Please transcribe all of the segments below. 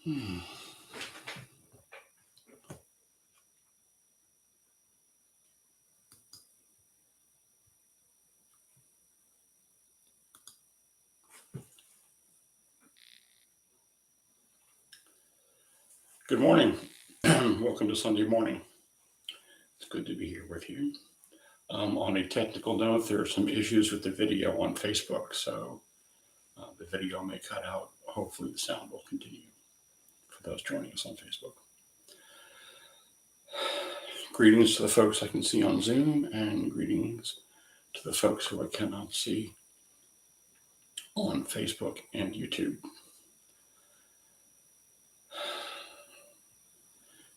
Hmm. Good morning. Welcome to Sunday morning. It's good to be here with you. On a technical note, there are some issues with the video on Facebook, so the video may cut out. Hopefully, the sound will continue for those joining us on Facebook. Greetings to the folks I can see on Zoom, and greetings to the folks who I cannot see on Facebook and YouTube.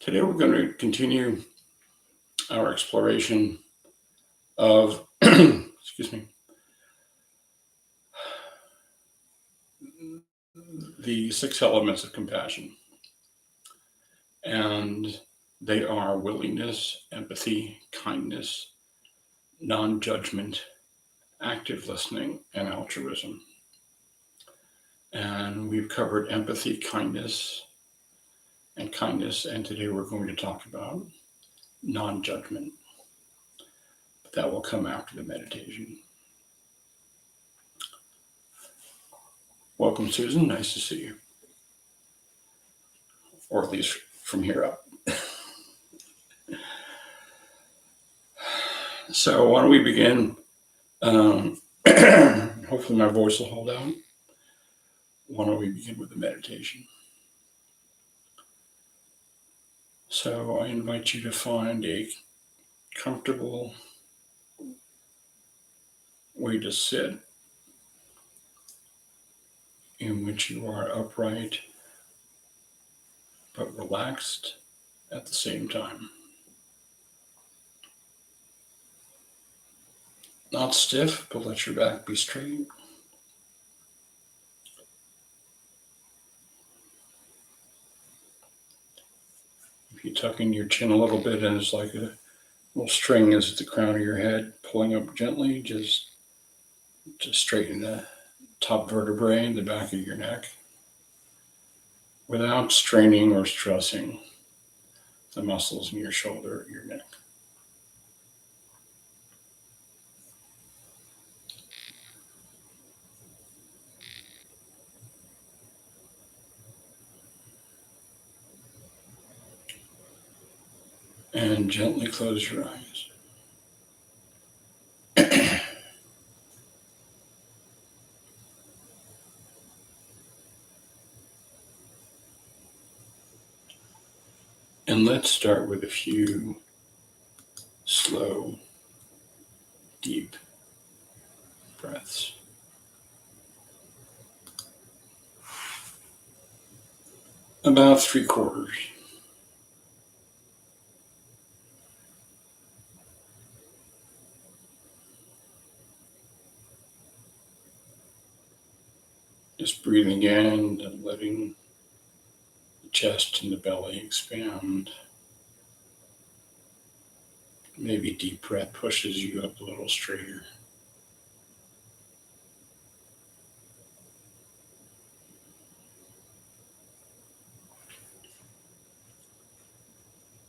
Today, we're going to continue our exploration of, the 6 elements of compassion. And they are willingness, empathy, kindness, non-judgment, active listening, and altruism. And we've covered empathy, kindness, and today we're going to talk about non-judgment. But that will come after the meditation. Welcome, Susan. Nice to see you. Or at least from here up. So why don't we begin? Hopefully my voice will hold out. Why don't we begin with the meditation? So I invite you to find a comfortable way to sit in which you are upright but relaxed at the same time. Not stiff, but let your back be straight. If you tuck in your chin a little bit and it's like a little string is at the crown of your head, pulling up gently, just straighten the top vertebrae in the back of your neck without straining or stressing the muscles in your shoulder or your neck. And gently close your eyes. And let's start with a few slow, deep breaths. About 3/4. Just breathing in and letting the chest and the belly expand. Maybe deep breath pushes you up a little straighter.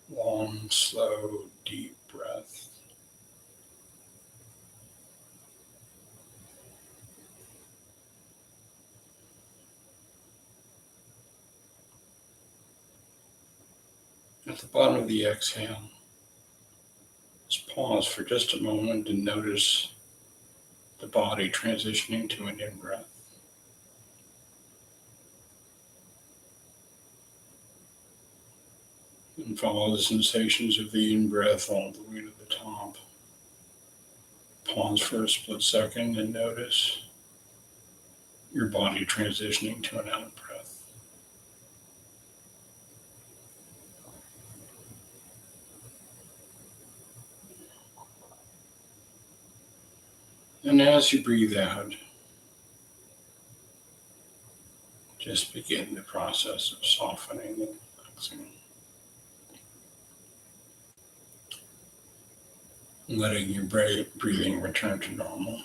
Long, slow, deep breath. At the bottom of the exhale, just pause for just a moment and notice the body transitioning to an in-breath. And follow the sensations of the in-breath all the way to the top. Pause for a split second and notice your body transitioning to an out-breath. And as you breathe out, just begin the process of softening and relaxing. Letting your breathing return to normal.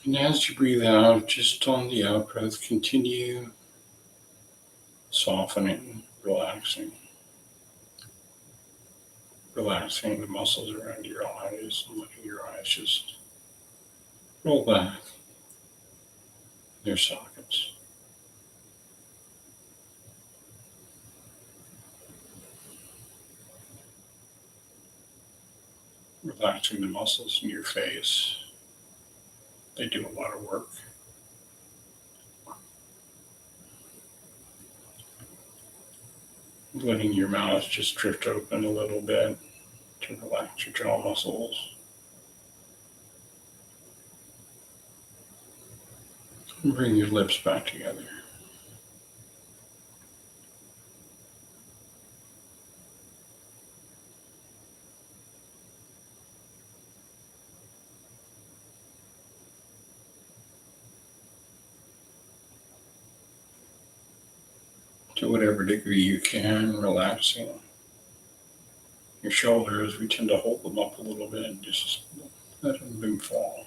And as you breathe out, just on the out breath, continue softening, relaxing the muscles around your eyes and letting your eyes just roll back in their sockets. Relaxing the muscles in your face. They do a lot of work. Letting your mouth just drift open a little bit to relax your jaw muscles. And bring your lips back together. To whatever degree you can, relaxing your shoulders. We tend to hold them up a little bit and just let them fall.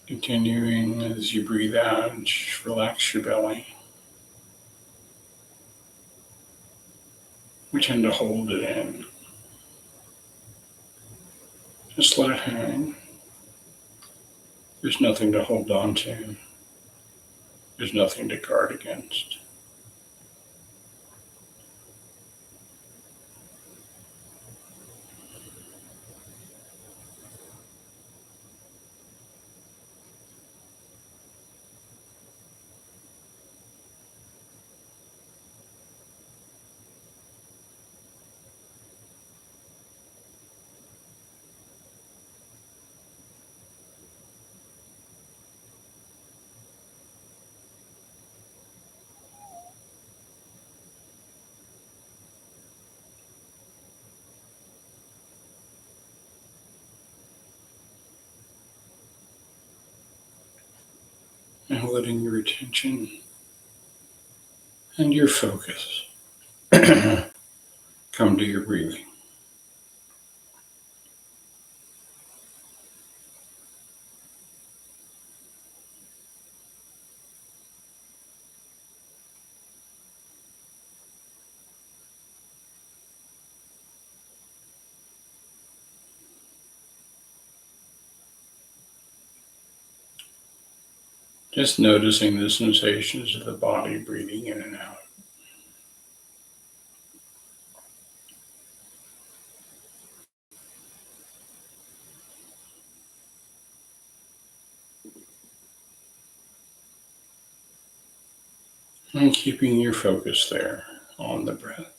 Continuing as you breathe out, just relax your belly. We tend to hold it in. Just let it hang. There's nothing to hold on to. There's nothing to guard against. And letting your attention and your focus come to your breathing. Just noticing the sensations of the body breathing in and out. And keeping your focus there on the breath.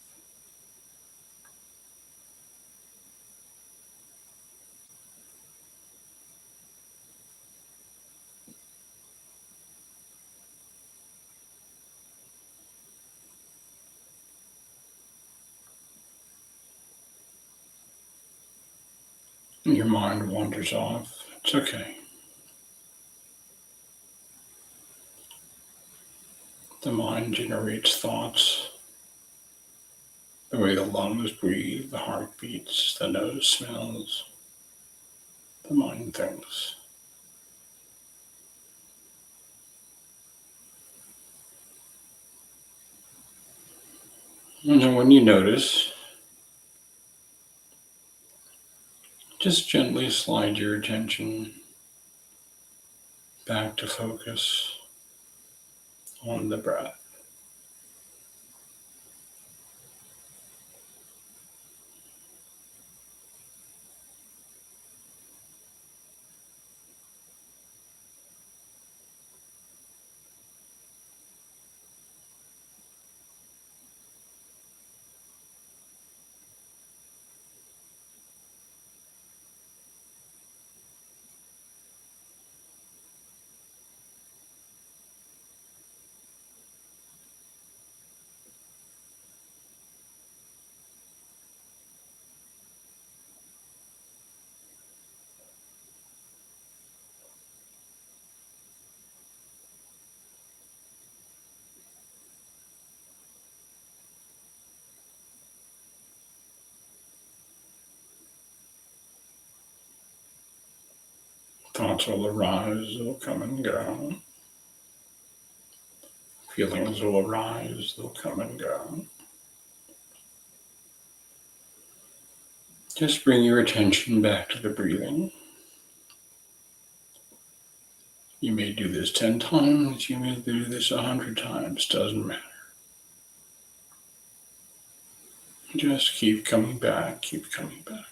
And your mind wanders off. It's okay. The mind generates thoughts. The way the lungs breathe, the heart beats, the nose smells, the mind thinks. And then when you notice, just gently slide your attention back to focus on the breath. Thoughts will arise, they'll come and go. Feelings will arise, they'll come and go. Just bring your attention back to the breathing. You may do this 10 times, you may do this 100 times, doesn't matter. Just keep coming back, keep coming back.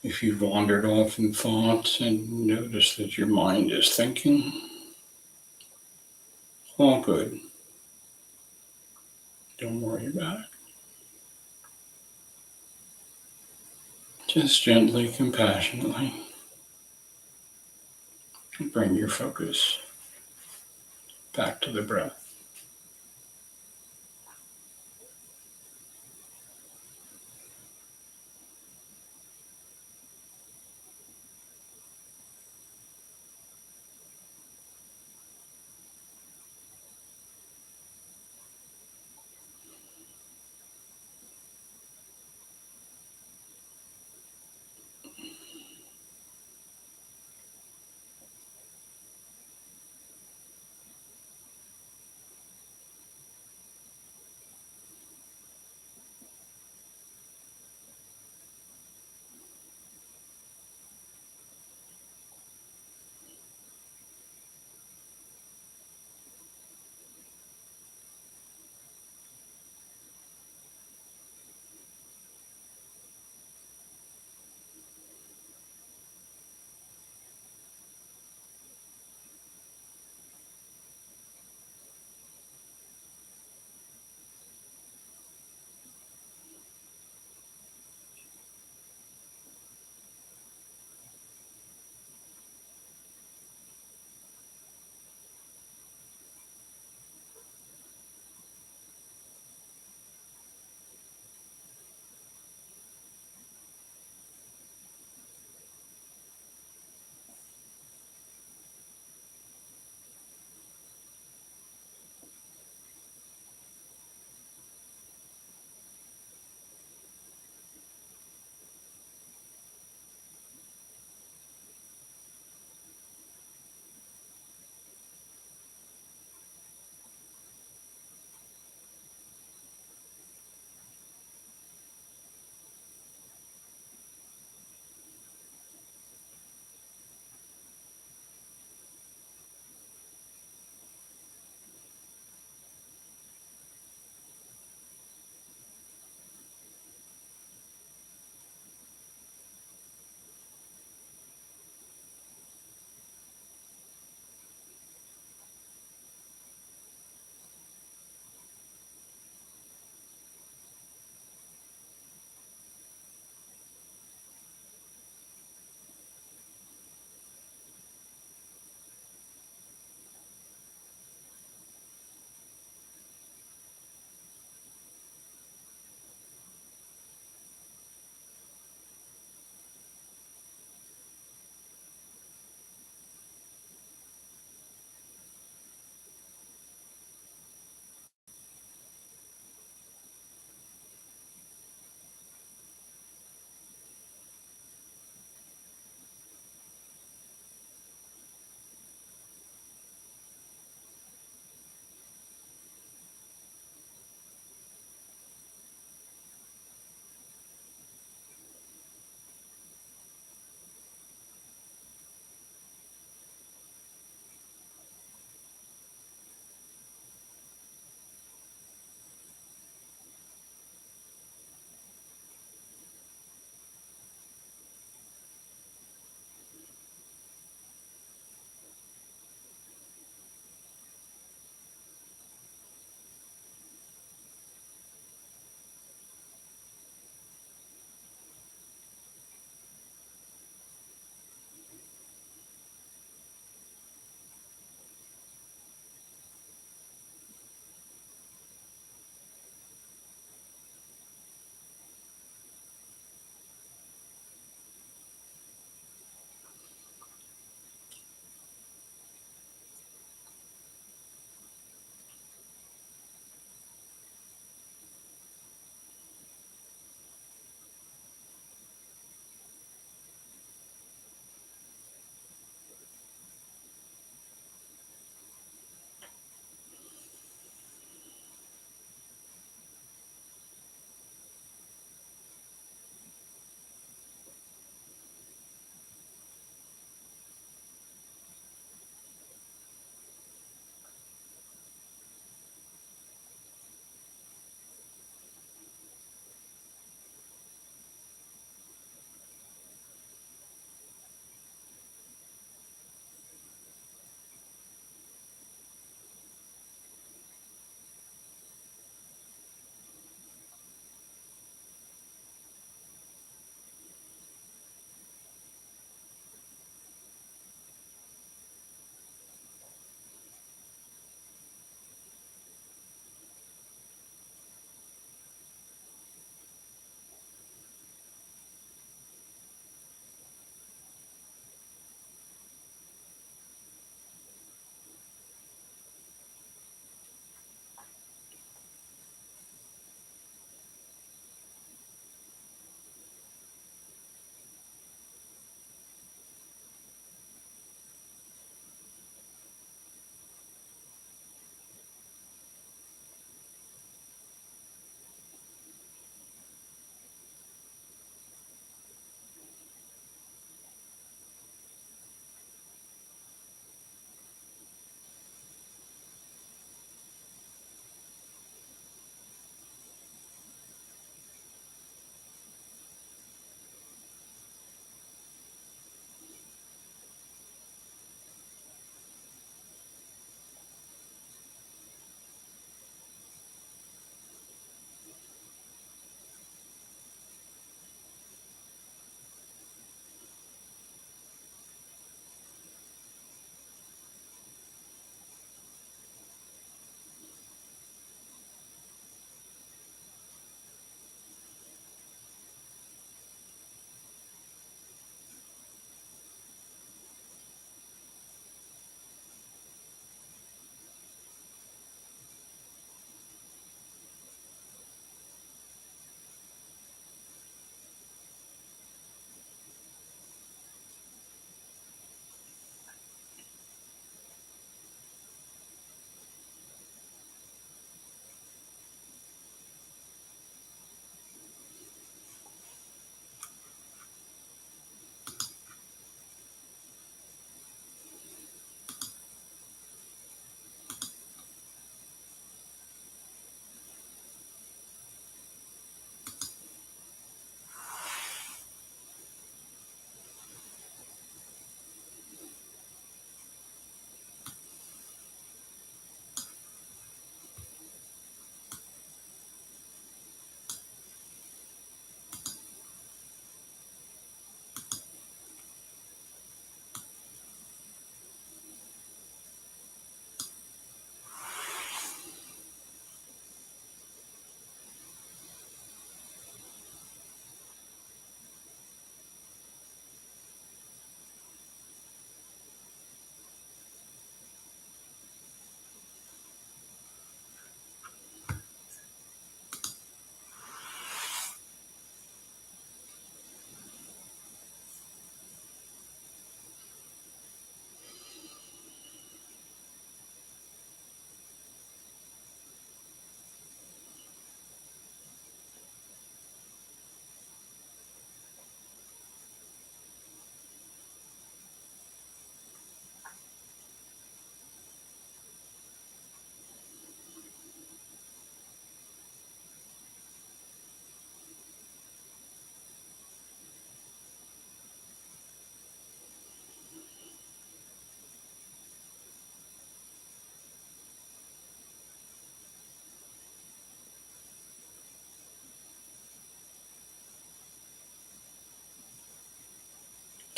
If you've wandered off in thoughts and notice that your mind is thinking, all good. Don't worry about it. Just gently, compassionately bring your focus back to the breath.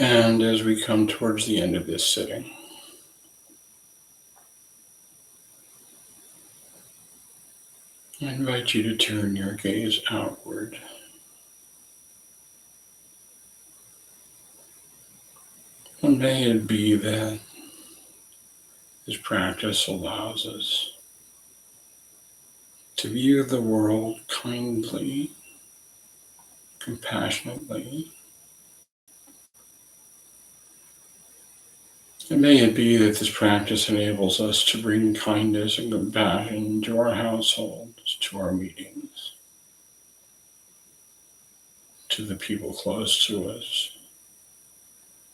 And as we come towards the end of this sitting, I invite you to turn your gaze outward. And may it be that this practice allows us to view the world kindly, compassionately. And may it be that this practice enables us to bring kindness and compassion to our households, to our meetings, to the people close to us,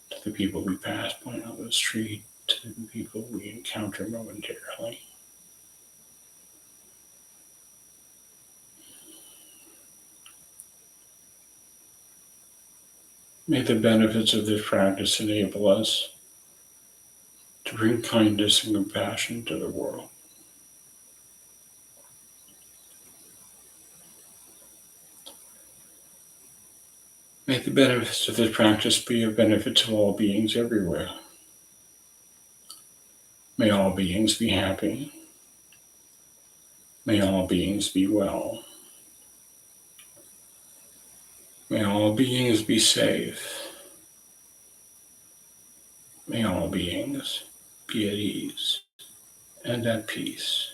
to the people we pass by on the street, to the people we encounter momentarily. May the benefits of this practice enable us to bring kindness and compassion to the world. May the benefits of this practice be of benefit to all beings everywhere. May all beings be happy. May all beings be well. May all beings be safe. May all beings be at ease and at peace.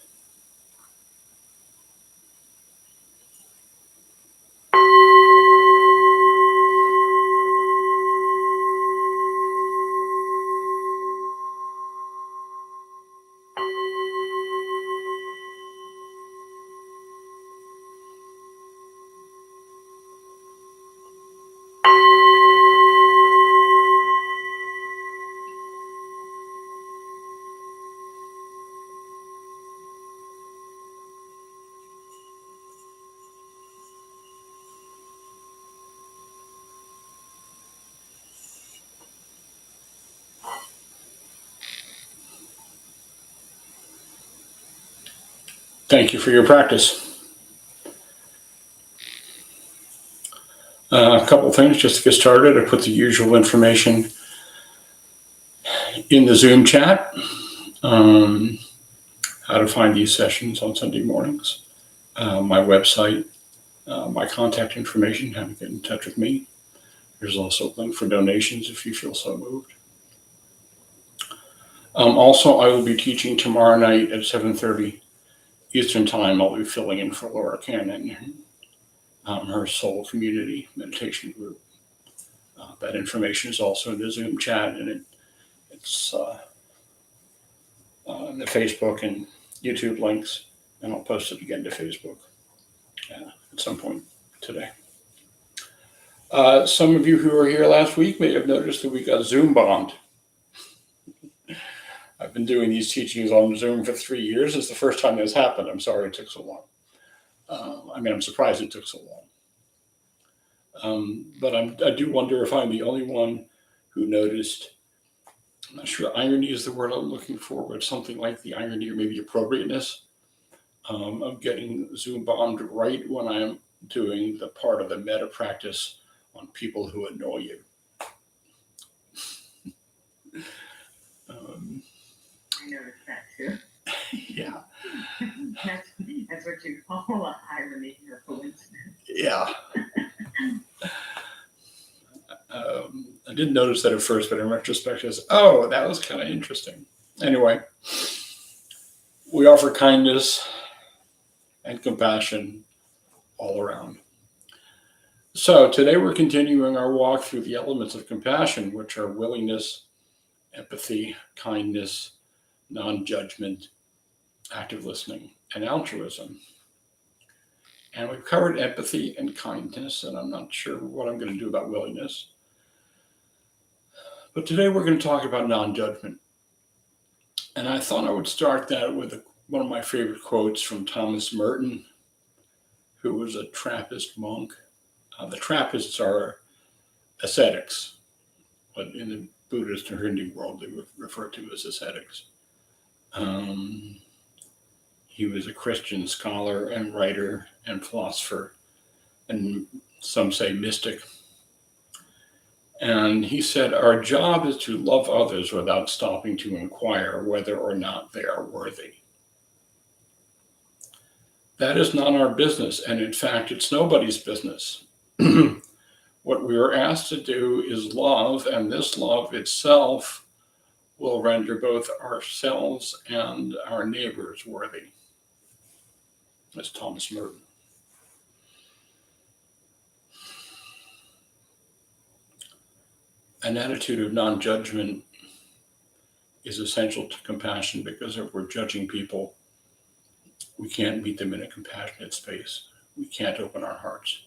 Thank you for your practice. A couple things just to get started. I put the usual information in the Zoom chat. How to find these sessions on Sunday mornings. My website, my contact information, how to get in touch with me. There's also a link for donations if you feel so moved. Also, I will be teaching tomorrow night at 7:30 Eastern Time. I'll be filling in for Laura Cannon, her Soul Community Meditation Group. That information is also in the Zoom chat, and it's in the Facebook and YouTube links, and I'll post it again to Facebook at some point today. Some of you who were here last week may have noticed that we got Zoom bombed. I've been doing these teachings on Zoom for 3 years. It's the first time this happened. I'm sorry it took so long. I'm surprised it took so long. But I do wonder if I'm the only one who noticed, I'm not sure irony is the word I'm looking for, but something like the irony or maybe appropriateness of getting Zoom bombed right when I'm doing the part of the meta practice on people who annoy you. I noticed that too. Yeah. That's what you call irony or coincidence. Yeah. I didn't notice that at first, but in retrospect, that was kind of interesting. Anyway, we offer kindness and compassion all around. So today we're continuing our walk through the elements of compassion, which are willingness, empathy, kindness, non-judgment, active listening, and altruism. And we've covered empathy and kindness, and I'm not sure what I'm going to do about willingness. But today we're going to talk about non-judgment. And I thought I would start that with one of my favorite quotes from Thomas Merton, who was a Trappist monk. The Trappists are ascetics, but in the Buddhist or Hindu world, they were referred to as ascetics. He was a Christian scholar and writer and philosopher, and some say mystic. And he said, our job is to love others without stopping to inquire whether or not they are worthy. That is not our business. And in fact, it's nobody's business. What we are asked to do is love, and this love itself will render both ourselves and our neighbors worthy. That's Thomas Merton. An attitude of non-judgment is essential to compassion, because if we're judging people, we can't meet them in a compassionate space. We can't open our hearts.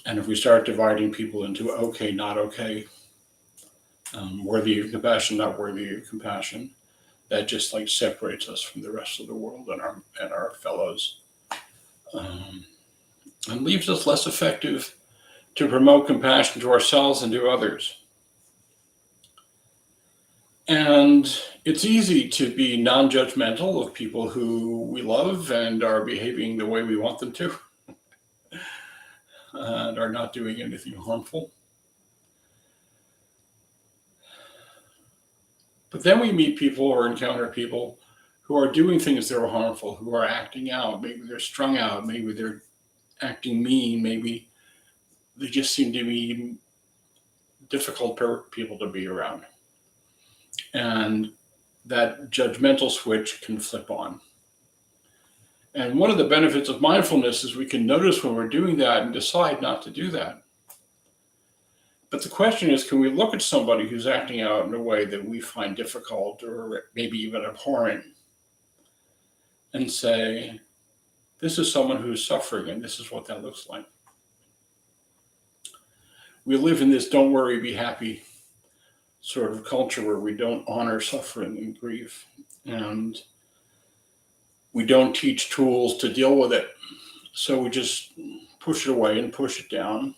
And if we start dividing people into okay, not okay, worthy of compassion, not worthy of compassion, that just like separates us from the rest of the world and our fellows, and leaves us less effective to promote compassion to ourselves and to others. And it's easy to be non-judgmental of people who we love and are behaving the way we want them to, and are not doing anything harmful. But then we meet people or encounter people who are doing things that are harmful, who are acting out. Maybe they're strung out, maybe they're acting mean, maybe they just seem to be difficult people to be around. And that judgmental switch can flip on. And one of the benefits of mindfulness is we can notice when we're doing that and decide not to do that. But the question is, can we look at somebody who's acting out in a way that we find difficult or maybe even abhorrent and say, this is someone who's suffering and this is what that looks like? We live in this don't worry, be happy sort of culture where we don't honor suffering and grief, and we don't teach tools to deal with it. So we just push it away and push it down.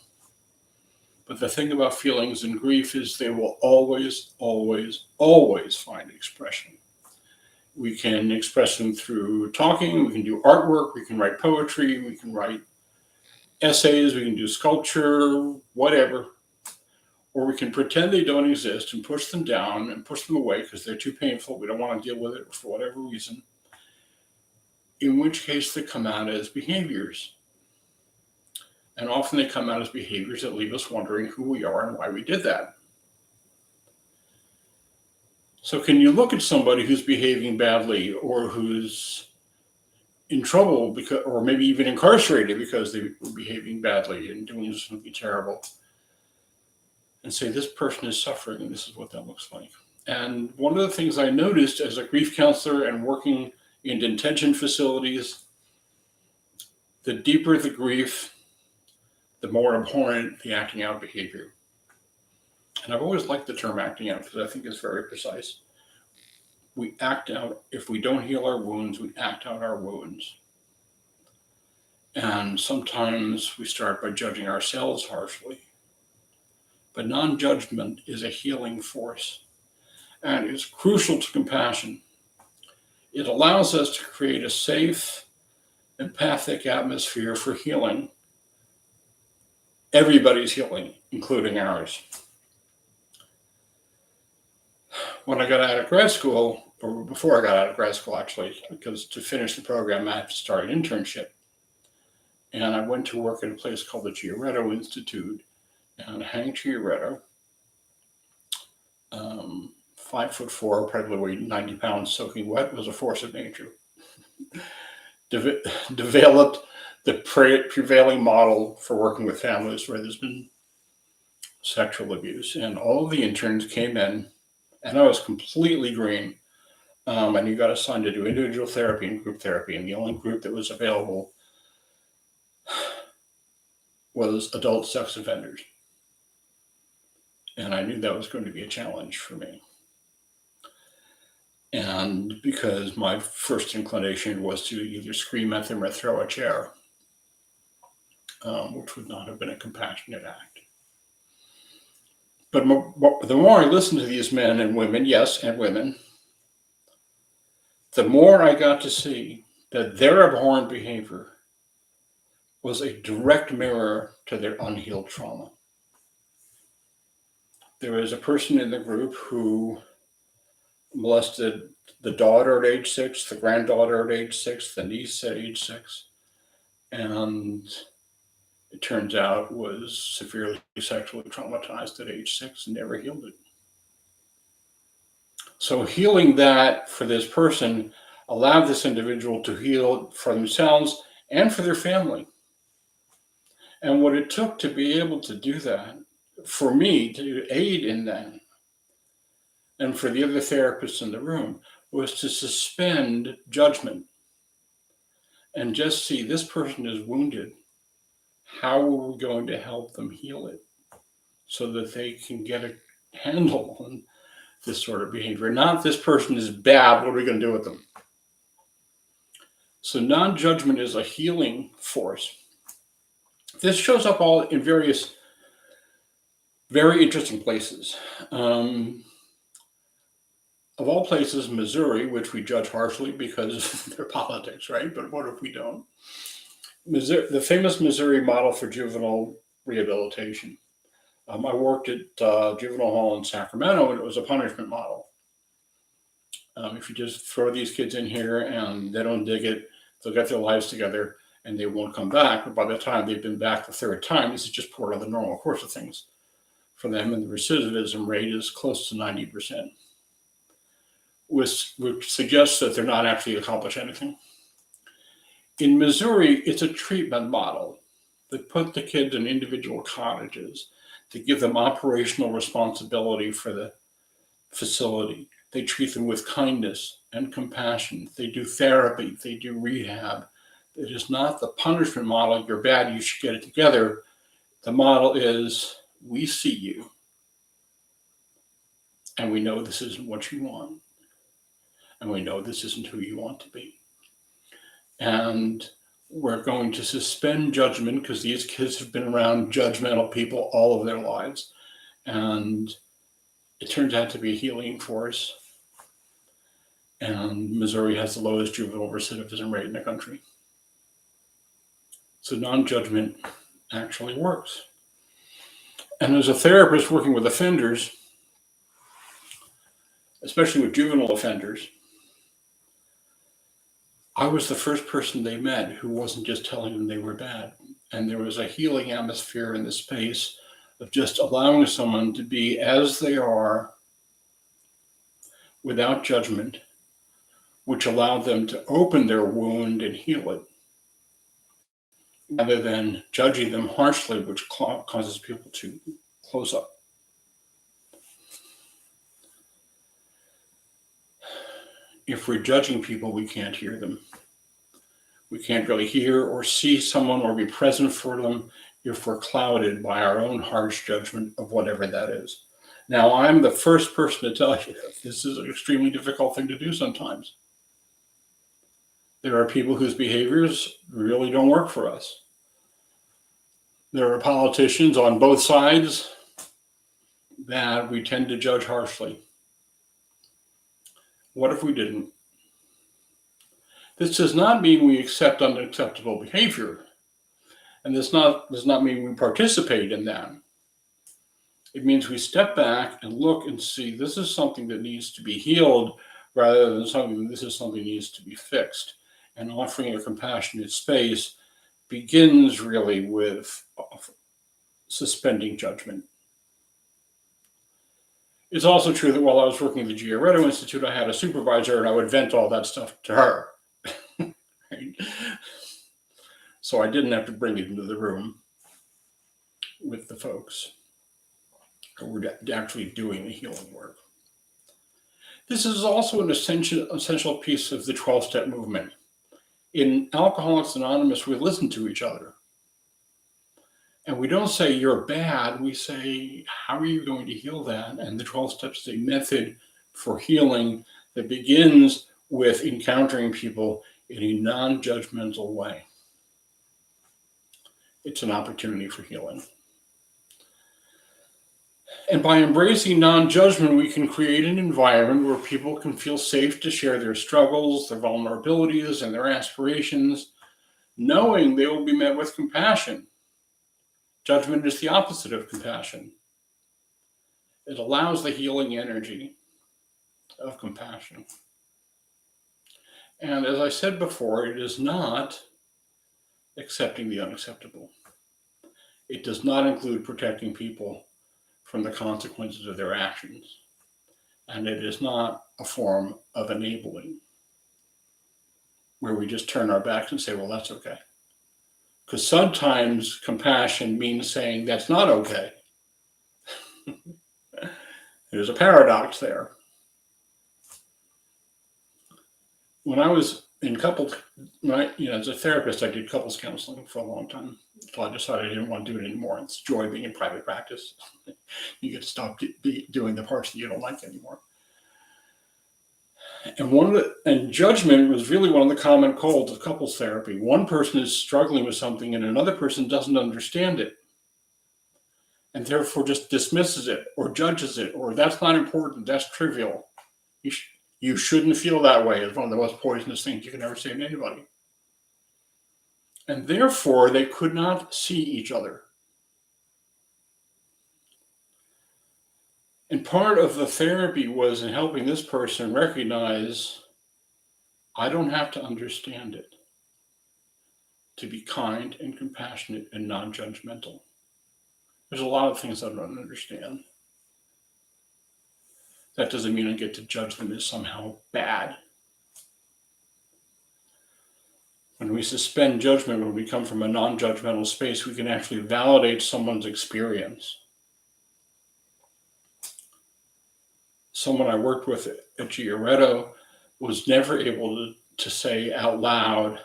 But the thing about feelings and grief is they will always, always, always find expression. We can express them through talking, we can do artwork, we can write poetry, we can write essays, we can do sculpture, whatever. Or we can pretend they don't exist and push them down and push them away because they're too painful. We don't want to deal with it for whatever reason. In which case they come out as behaviors. And often they come out as behaviors that leave us wondering who we are and why we did that. So can you look at somebody who's behaving badly or who's in trouble because, or maybe even incarcerated because they were behaving badly and doing something terrible, and say, this person is suffering and this is what that looks like? And one of the things I noticed as a grief counselor and working in detention facilities, the deeper the grief, the more abhorrent the acting out behavior. And I've always liked the term acting out because I think it's very precise. We act out, if we don't heal our wounds, we act out our wounds. And sometimes we start by judging ourselves harshly. But non-judgment is a healing force, and it's crucial to compassion. It allows us to create a safe, empathic atmosphere for healing. Everybody's healing, including ours. When I got out of grad school, or before I got out of grad school actually, because to finish the program I had to start an internship. And I went to work at a place called the Giorgetto Institute. And Hank Giorgetto, 5'4", probably weighed 90 pounds, soaking wet, was a force of nature. Developed the prevailing model for working with families where there's been sexual abuse. And all of the interns came in, and I was completely green. And you got assigned to do individual therapy and group therapy. And the only group that was available was adult sex offenders. And I knew that was going to be a challenge for me. And because my first inclination was to either scream at them or throw a chair, which would not have been a compassionate act. But the more I listened to these men and women, yes, and women, the more I got to see that their abhorrent behavior was a direct mirror to their unhealed trauma. there was a person in the group who molested the daughter at age 6, the granddaughter at age 6, the niece at age 6, and it turns out was severely sexually traumatized at age 6 and never healed it. So healing that for this person allowed this individual to heal for themselves and for their family. And what it took to be able to do that, for me to aid in that, and for the other therapists in the room, was to suspend judgment and just see this person is wounded. How are we going to help them heal it so that they can get a handle on this sort of behavior? Not this person is bad, what are we going to do with them? So non-judgment is a healing force. This shows up all in various very interesting places. Of all places, Missouri, which we judge harshly because of their politics, right? But what if we don't? Missouri, the famous Missouri model for juvenile rehabilitation. I worked at juvenile hall in Sacramento, and it was a punishment model. If you just throw these kids in here and they don't dig it, they'll get their lives together and they won't come back. But by the time they've been back the third time, this is just part of the normal course of things for them. And the recidivism rate is close to 90%, which suggests that they're not actually accomplishing anything. In Missouri, it's a treatment model. They put the kids in individual cottages to give them operational responsibility for the facility. They treat them with kindness and compassion. They do therapy. They do rehab. It is not the punishment model, you're bad, you should get it together. The model is, we see you, and we know this isn't what you want, and we know this isn't who you want to be. And we're going to suspend judgment because these kids have been around judgmental people all of their lives. And it turns out to be a healing force. And Missouri has the lowest juvenile recidivism rate in the country. So non-judgment actually works. And as a therapist working with offenders, especially with juvenile offenders, I was the first person they met who wasn't just telling them they were bad. And there was a healing atmosphere in the space of just allowing someone to be as they are without judgment, which allowed them to open their wound and heal it, rather than judging them harshly, which causes people to close up. If we're judging people, we can't hear them. We can't really hear or see someone or be present for them if we're clouded by our own harsh judgment of whatever that is. Now, I'm the first person to tell you this is an extremely difficult thing to do sometimes. There are people whose behaviors really don't work for us. There are politicians on both sides that we tend to judge harshly. What if we didn't? This does not mean we accept unacceptable behavior. And this does not mean we participate in that. It means we step back and look and see this is something that needs to be healed rather than something that needs to be fixed. And offering a compassionate space begins really with suspending judgment. It's also true that while I was working at the Giarretto Institute, I had a supervisor and I would vent all that stuff to her. Right? So I didn't have to bring it into the room with the folks who were actually doing the healing work. This is also an essential piece of the 12-step movement. In Alcoholics Anonymous, we listen to each other. And we don't say, you're bad. We say, how are you going to heal that? And the 12 steps is a method for healing that begins with encountering people in a non-judgmental way. It's an opportunity for healing. And by embracing non-judgment, we can create an environment where people can feel safe to share their struggles, their vulnerabilities, and their aspirations, knowing they will be met with compassion. Judgment is the opposite of compassion. It allows the healing energy of compassion. And as I said before, it is not accepting the unacceptable. It does not include protecting people from the consequences of their actions. And it is not a form of enabling, where we just turn our backs and say, well, that's okay. Because sometimes compassion means saying that's not okay. There's a paradox there. When I was in couples, as a therapist, I did couples counseling for a long time. So I decided I didn't want to do it anymore. It's joy being in private practice. You get to stop doing the parts that you don't like anymore. And judgment was really one of the common colds of couples therapy. One person is struggling with something and another person doesn't understand it, and therefore just dismisses it or judges it, or that's not important, that's trivial. You shouldn't feel that way is one of the most poisonous things you can ever say to anybody. And therefore, they could not see each other. And part of the therapy was in helping this person recognize, I don't have to understand it to be kind and compassionate and non-judgmental. There's a lot of things I don't understand. That doesn't mean I get to judge them as somehow bad. When we suspend judgment, when we come from a non-judgmental space, we can actually validate someone's experience. Someone I worked with at Giorgetto was never able to say out loud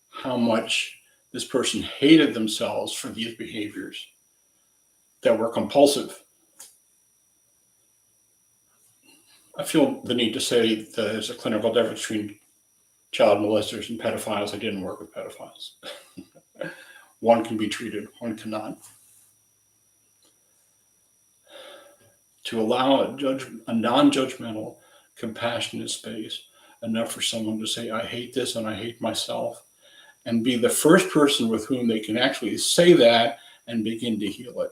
how much this person hated themselves for these behaviors that were compulsive. I feel the need to say that there's a clinical difference between child molesters and pedophiles. I didn't work with pedophiles. One can be treated, one cannot. To allow a non-judgmental, compassionate space, enough for someone to say, I hate this and I hate myself, and be the first person with whom they can actually say that and begin to heal it.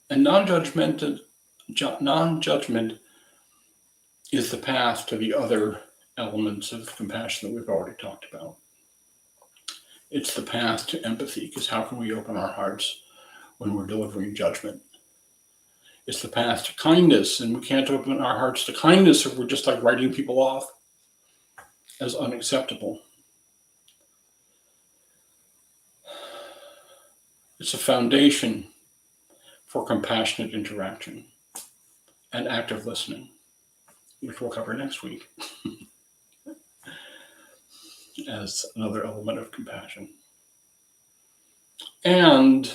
And non-judgment is the path to the other elements of compassion that we've already talked about. It's the path to empathy, because how can we open our hearts when we're delivering judgment? It's the path to kindness, and we can't open our hearts to kindness if we're just like writing people off as unacceptable. It's a foundation for compassionate interaction and active listening, which we'll cover next week as another element of compassion. And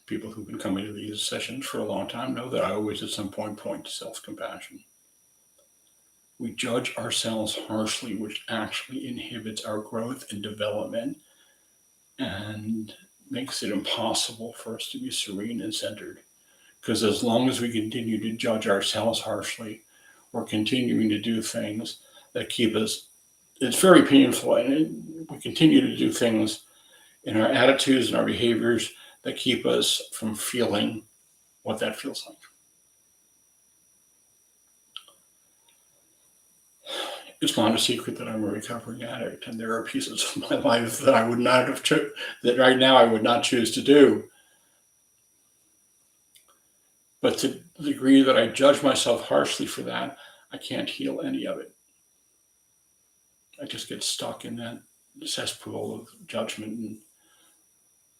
people who've been coming to these sessions for a long time know that I always at some point to self-compassion. We judge ourselves harshly, which actually inhibits our growth and development and makes it impossible for us to be serene and centered. Because as long as we continue to judge ourselves harshly, we're continuing to do things that keep us, it's very painful, and we continue to do things in our attitudes and our behaviors that keep us from feeling what that feels like. It's not a secret that I'm a recovering addict, and there are pieces of my life that I would not have that right now I would not choose to do. But to the degree that I judge myself harshly for that, I can't heal any of it. I just get stuck in that cesspool of judgment and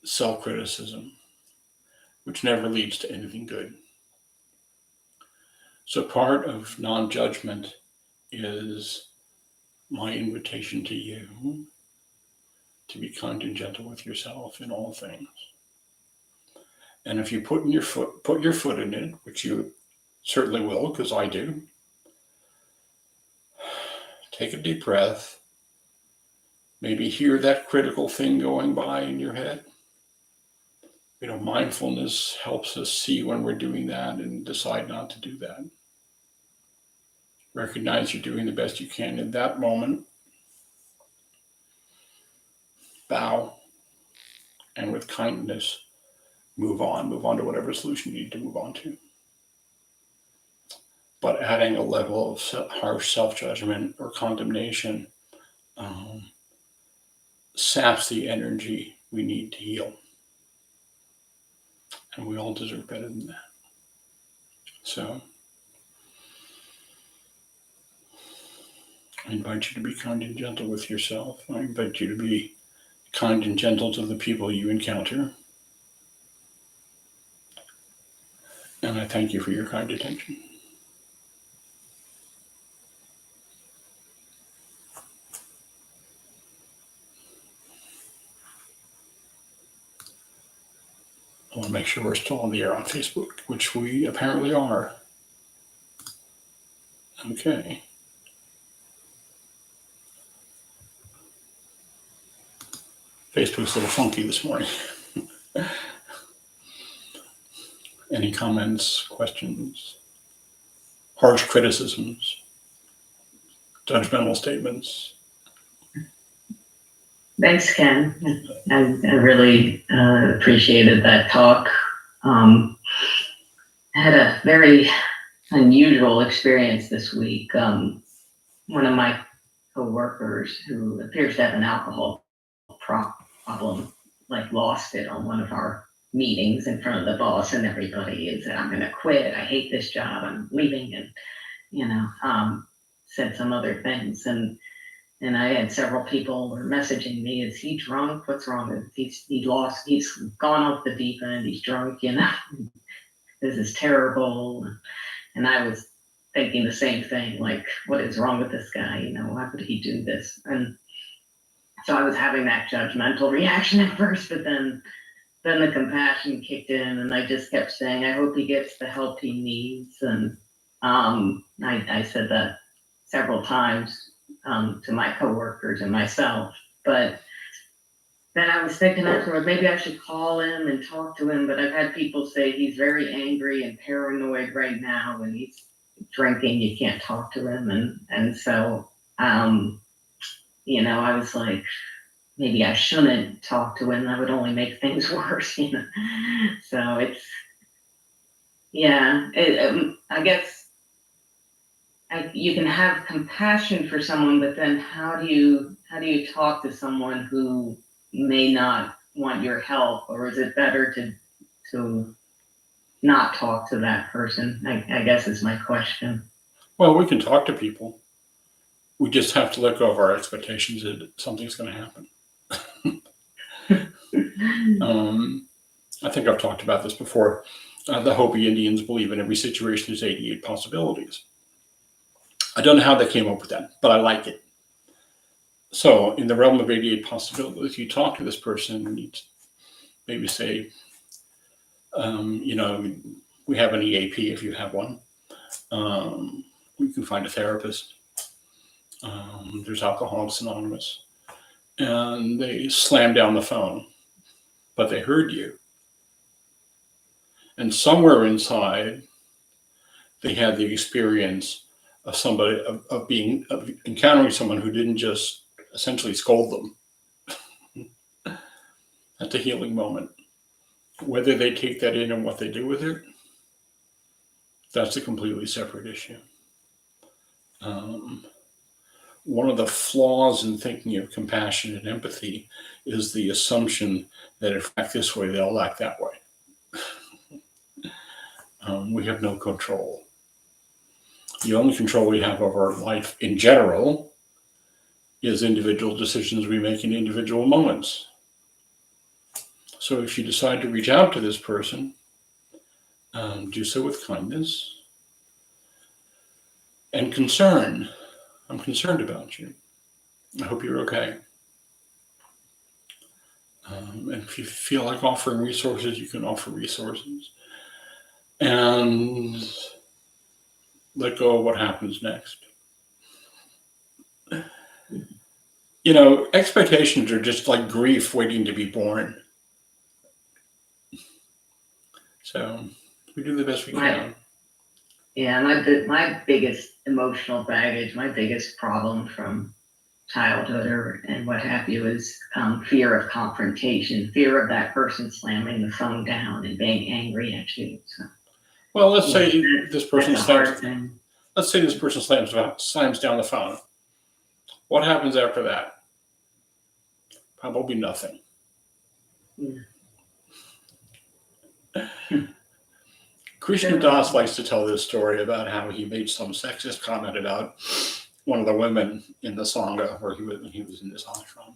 self-criticism, which never leads to anything good. So part of non-judgment is my invitation to you to be kind and gentle with yourself in all things. And if you put your foot in it, which you certainly will, because I do, take a deep breath. Maybe hear that critical thing going by in your head. Mindfulness helps us see when we're doing that and decide not to do that. Recognize you're doing the best you can in that moment. Bow and with kindness, move on to whatever solution you need to move on to. But adding a level of harsh self-judgment or condemnation saps the energy we need to heal. And we all deserve better than that. So I invite you to be kind and gentle with yourself. I invite you to be kind and gentle to the people you encounter. And I thank you for your kind attention. I want to make sure we're still on the air on Facebook, which we apparently are. Okay. Facebook's a little funky this morning. Any comments, questions, harsh criticisms, judgmental statements? Thanks, Ken. I really appreciated that talk. I had a very unusual experience this week. One of my coworkers who appears to have an alcohol problem, like lost it on one of our meetings in front of the boss and everybody, and said, "I'm going to quit. I hate this job. I'm leaving," and said some other things. And I had several people were messaging me, "Is he drunk? What's wrong? He's gone off the deep end. He's drunk. This is terrible." And I was thinking the same thing, like, what is wrong with this guy? Why would he do this? And so I was having that judgmental reaction at first, but then the compassion kicked in, and I just kept saying, I hope he gets the help he needs. And I said that several times to my coworkers and myself. But then I was thinking afterward, maybe I should call him and talk to him. But I've had people say he's very angry and paranoid right now when he's drinking. You can't talk to him. And so, I was like, maybe I shouldn't talk to him. That would only make things worse, So it's, I guess you can have compassion for someone, but then how do you talk to someone who may not want your help? Or is it better to not talk to that person? I guess is my question. Well, we can talk to people. We just have to let go of our expectations that something's going to happen. I think I've talked about this before. The Hopi Indians believe in every situation there's 88 possibilities. I don't know how they came up with that, but I like it. So in the realm of 88 possibilities, you talk to this person and you maybe say, we have an EAP if you have one. We can find a therapist. There's Alcoholics Anonymous. And they slammed down the phone, but they heard you. And somewhere inside, they had the experience of somebody of encountering someone who didn't just essentially scold them. That's a healing moment. Whether they take that in and what they do with it, that's a completely separate issue. One of the flaws in thinking of compassion and empathy is the assumption that if act this way, they'll act that way. We have no control. The only control we have over life in general is individual decisions we make in individual moments. So if you decide to reach out to this person, do so with kindness and concern. I'm concerned about you. I hope you're okay. And if you feel like offering resources, you can offer resources. And let go of what happens next. Expectations are just like grief waiting to be born. So we do the best we can. Yeah, my biggest emotional baggage, my biggest problem from childhood and what have you is fear of confrontation, fear of that person slamming the phone down and being angry at you. So, Well, let's say this person that's a hard slams. thing. Let's say this person slams down the phone. What happens after that? Probably nothing. Yeah. Krishna Das likes to tell this story about how he made some sexist comment about one of the women in the Sangha where he was in this ashram.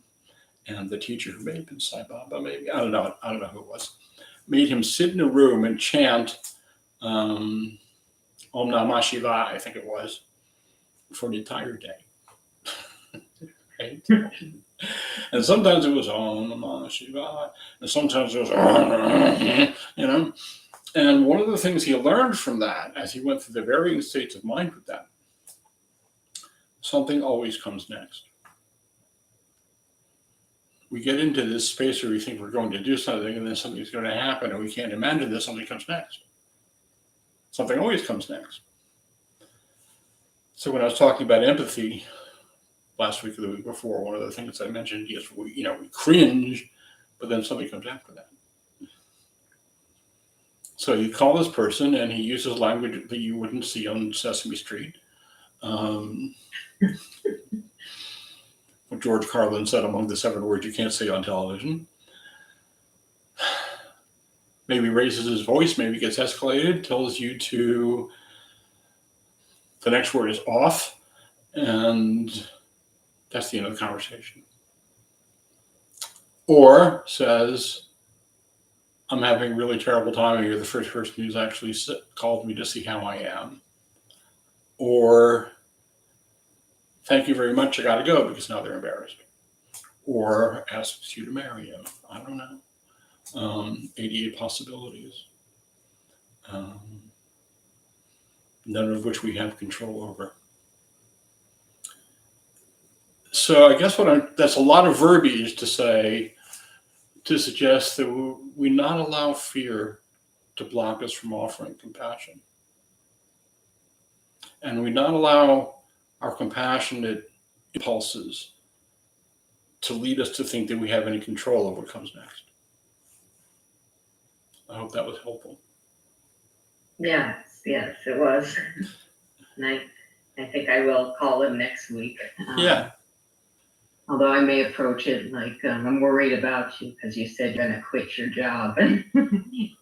And the teacher, who may have been Sai Baba, maybe, I don't know who it was, made him sit in a room and chant Om Namah Shivaya, I think it was, for an entire day. Right? And sometimes it was Om Namah Shivaya, and sometimes it was, And one of the things he learned from that, as he went through the varying states of mind with that, something always comes next. We get into this space where we think we're going to do something, and then something's going to happen, and we can't imagine that something comes next. Something always comes next. So when I was talking about empathy last week or the week before, one of the things I mentioned is we cringe, but then something comes after that. So you call this person, and he uses language that you wouldn't see on Sesame Street. What George Carlin said, among the 7 words you can't say on television. Maybe raises his voice, maybe gets escalated, tells you to, the next word is off, and that's the end of the conversation. Or says, I'm having a really terrible time, and you're the first person who's actually called me to see how I am. Or, thank you very much, I gotta go, because now they're embarrassed. Or asks you to marry him. I don't know. 88 possibilities. None of which we have control over. So I guess that's a lot of verbiage to say, to suggest that we not allow fear to block us from offering compassion. And we not allow our compassionate impulses to lead us to think that we have any control over what comes next. I hope that was helpful. Yes, it was. And I think I will call him next week. Yeah. Although I may approach it like, I'm worried about you because you said you're going to quit your job, and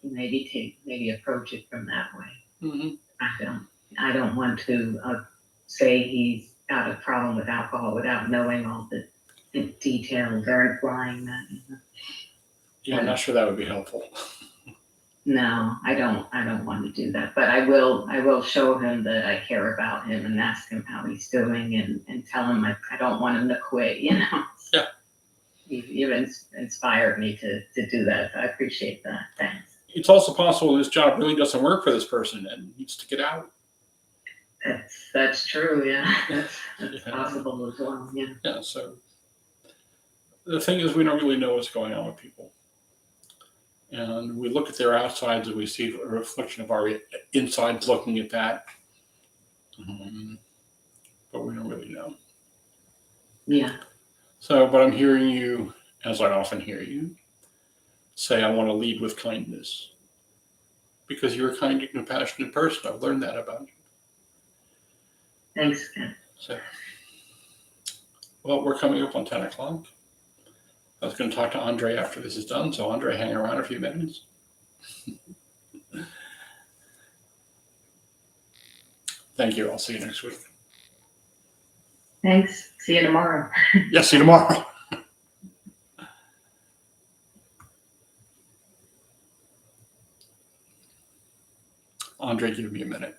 maybe approach it from that way. Mm-hmm. I don't want to say he's got a problem with alcohol without knowing all the details or implying that. Yeah, I'm not sure that would be helpful. No, I don't want to do that, but I will show him that I care about him and ask him how he's doing and tell him I don't want him to quit, Yeah. You've inspired me to do that. So I appreciate that. Thanks. It's also possible this job really doesn't work for this person and needs to get out. That's true, yeah. That's possible as well, yeah. Yeah, so the thing is, we don't really know what's going on with people. And we look at their outsides and we see a reflection of our insides looking at that. But we don't really know. Yeah. So, but I'm hearing you, as I often hear you, say, I want to lead with kindness. Because you're a kind and compassionate person. I've learned that about you. Thanks, Ken. So, well, we're coming up on 10 o'clock. I was going to talk to Andre after this is done. So, Andre, hang around a few minutes. Thank you. I'll see you next week. Thanks. See you tomorrow. Yeah, see you tomorrow. Andre, give me a minute.